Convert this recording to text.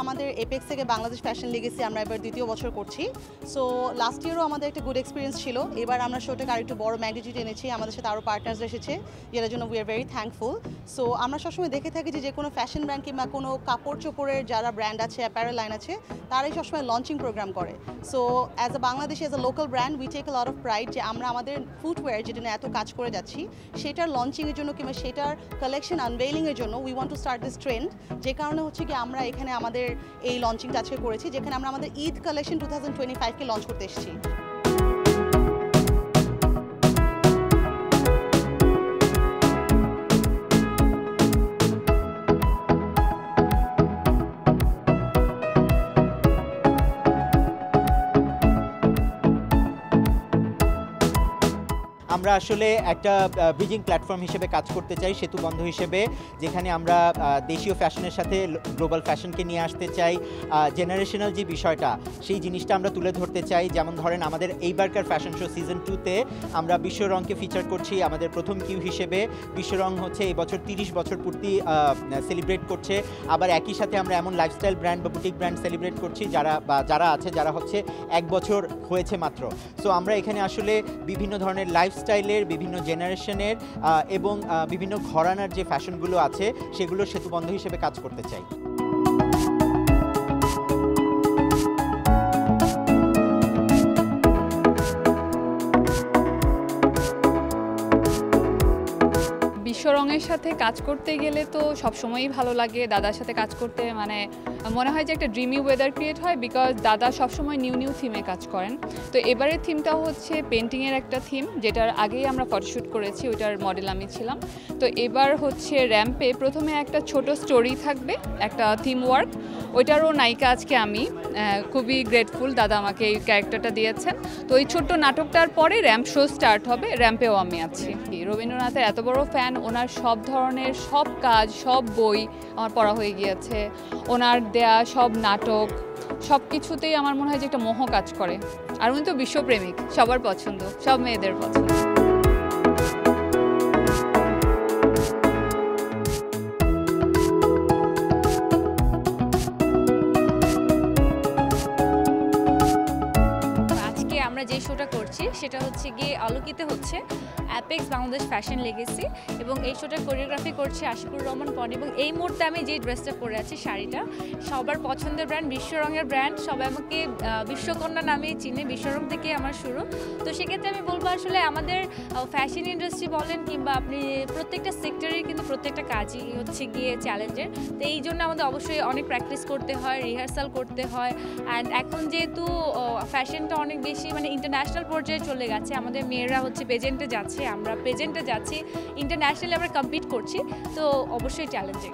আমাদের এপেক্স থেকে Bangladesh fashion legacy আমরা এবার দ্বিতীয় বছর করছি। সো লাস্ট ইয়ারও আমাদের একটা গুড এক্সপিরিয়েন্স ছিল। এবার আমরা শোটাকে আরেকটু বড় ম্যাগনিটিউড এনেছি, আমাদের সাথে আরও পার্টনার্স এসেছে, যেটার জন্য we are very thankful. So আমরা সবসময় দেখে থাকি যে কোনো ফ্যাশন ব্র্যান্ড কিংবা কোনো কাপড় চোপড়ের যারা ব্র্যান্ড আছে, অ্যাপারেল লাইন আছে, তারাই সবসময় লঞ্চিং প্রোগ্রাম করে। So as a Bangladeshi, as a local brand, we take a lot of pride যে আমরা আমাদের ফুটওয়্যার যেটা নিয়ে এত কাজ করে যাচ্ছি সেটার লঞ্চিংয়ের জন্য কিংবা সেটার কালেকশন আনভেইলিংয়ের জন্য we want to start this trend. যে কারণে হচ্ছে কি আমরা এখানে আমাদের এই লঞ্চিংটা আজকে করেছি, যেখানে আমরা আমাদের ঈদ কালেকশন 2025কে লঞ্চ করতে এসেছি। আমরা আসলে একটা ব্রিজিং প্ল্যাটফর্ম হিসেবে কাজ করতে চাই, সেতুবন্ধ হিসেবে, যেখানে আমরা দেশীয় ফ্যাশনের সাথে গ্লোবাল ফ্যাশনকে নিয়ে আসতে চাই। জেনারেশনাল যে বিষয়টা, সেই জিনিসটা আমরা তুলে ধরতে চাই। যেমন ধরেন আমাদের এইবারকার ফ্যাশন শো সিজন 2-তে আমরা বিশ্বরংকে ফিচার করছি আমাদের প্রথম কিউ হিসেবে। বিশ্বরং হচ্ছে এই বছর 30 বছর পূর্তি সেলিব্রেট করছে। আবার একই সাথে আমরা এমন লাইফস্টাইল ব্র্যান্ড বা বুটিক ব্র্যান্ড সেলিব্রেট করছি যারা হচ্ছে 1 বছর হয়েছে মাত্র। সো আমরা এখানে আসলে বিভিন্ন ধরনের লাইফস্টাইলের, বিভিন্ন জেনারেশনের এবং বিভিন্ন ঘরানার যে ফ্যাশনগুলো আছে সেগুলোর সেতুবন্ধ হিসেবে কাজ করতে চাই। বিশ্বরঙের সাথে কাজ করতে গেলে তো সবসময়ই ভালো লাগে। দাদার সাথে কাজ করতে মানে মনে হয় যে একটা ড্রিমি ওয়েদার ক্রিয়েট হয়, বিকজ দাদা সবসময় নিউ নিউ থিমে কাজ করেন। তো এবারের থিমটা হচ্ছে পেন্টিংয়ের একটা থিম, যেটার আগেই আমরা ফটোশ্যুট করেছি, ওইটার মডেল আমি ছিলাম। তো এবার হচ্ছে র্যাম্পে প্রথমে একটা ছোট স্টোরি থাকবে, একটা থিম ওয়ার্ক, ওইটারও নায়িকা আজকে আমি। খুবই গ্রেটফুল দাদা আমাকে এই ক্যারেক্টারটা দিয়েছেন। তো এই ছোট্ট নাটকটার পরে র্যাম্প শো স্টার্ট হবে, র্যাম্পেও আমি আছি। রবীন্দ্রনাথের এত বড় ফ্যান, ওনার সব ধরনের সব কাজ, সব বই আমার পড়া হয়ে গিয়েছে। ওনার দেয়া সব নাটক, সব কিছুতেই আমার মনে হয় যে একটা মোহ কাজ করে। আর উনি তো বিশ্বপ্রেমিক, সবার পছন্দ, সব মেয়েদের পছন্দ। আমরা যে শোটা করছি সেটা হচ্ছে গিয়ে আলোকিত হচ্ছে অ্যাপেক্স বাংলাদেশ ফ্যাশন লেগেসি, এবং এই শোটার কোরিওগ্রাফি করছে আশিকুর রহমান পনি। এবং এই মুহূর্তে আমি যে ড্রেসটা পরে আছি, শাড়িটা, সবার পছন্দের ব্র্যান্ড, বিশ্বরঙের ব্র্যান্ড। সবাই আমাকে বিশ্বকন্যা নামেই চিনে, বিশ্বরং থেকে আমার শুরু। তো সেক্ষেত্রে আমি বলবো আসলে আমাদের ফ্যাশন ইন্ডাস্ট্রি বলেন কিংবা আপনি প্রত্যেকটা সেক্টরের কিন্তু প্রত্যেকটা কাজই হচ্ছে গিয়ে চ্যালেঞ্জের। তো এই জন্য আমাদের অবশ্যই অনেক প্র্যাকটিস করতে হয়, রিহার্সাল করতে হয়। অ্যান্ড এখন যেহেতু ফ্যাশনটা অনেক বেশি মানে ইন্টারন্যাশনাল পর্যায়ে চলে গেছে, আমাদের মেয়েরা হচ্ছে প্রেজেন্টে যাচ্ছে, আমরা প্রেজেন্টে যাচ্ছি, ইন্টারন্যাশনালি আমরা কম্পিট করছি, তো অবশ্যই চ্যালেঞ্জিং।